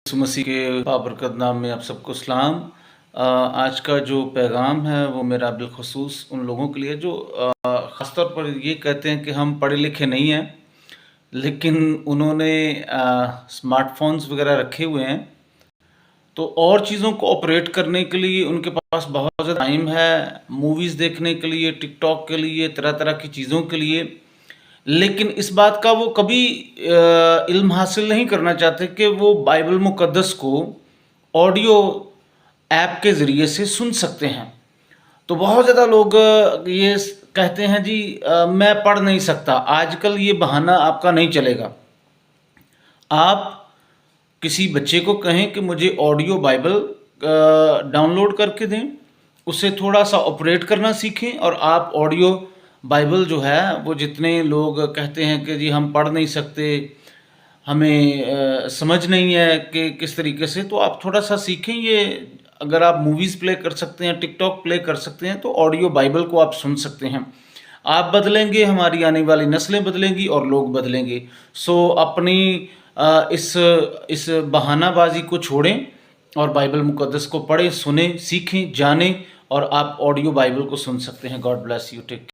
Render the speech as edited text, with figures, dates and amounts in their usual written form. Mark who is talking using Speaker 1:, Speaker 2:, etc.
Speaker 1: यीशु मसीह के बाबरकत नाम में आप सबको सलाम। आज का जो पैगाम है वो मेरा बिलखसूस उन लोगों के लिए जो ख़ास तौर पर ये कहते हैं कि हम पढ़े लिखे नहीं हैं, लेकिन उन्होंने स्मार्टफोन्स वगैरह रखे हुए हैं, तो और चीज़ों को ऑपरेट करने के लिए उनके पास बहुत ज़्यादा टाइम है, मूवीज़ देखने के लिए, टिकटॉक के लिए, तरह तरह की चीज़ों के लिए। लेकिन इस बात का वो कभी इल्म हासिल नहीं करना चाहते कि वो बाइबल मुक़द्दस को ऑडियो ऐप के ज़रिए से सुन सकते हैं। तो बहुत ज़्यादा लोग ये कहते हैं जी मैं पढ़ नहीं सकता। आजकल ये बहाना आपका नहीं चलेगा। आप किसी बच्चे को कहें कि मुझे ऑडियो बाइबल डाउनलोड करके दें, उससे थोड़ा सा ऑपरेट करना सीखें, और आप ऑडियो बाइबल जो है वो जितने लोग कहते हैं कि जी हम पढ़ नहीं सकते, हमें समझ नहीं है कि किस तरीके से, तो आप थोड़ा सा सीखें। ये अगर आप मूवीज़ प्ले कर सकते हैं, टिकटॉक प्ले कर सकते हैं, तो ऑडियो बाइबल को आप सुन सकते हैं। आप बदलेंगे, हमारी आने वाली नस्लें बदलेंगी और लोग बदलेंगे। सो अपनी इस बहानाबाजी को छोड़ें और बाइबल मुक़द्दस को पढ़ें, सुनें, सीखें, जानें, और आप ऑडियो बाइबल को सुन सकते हैं। God bless you. टेक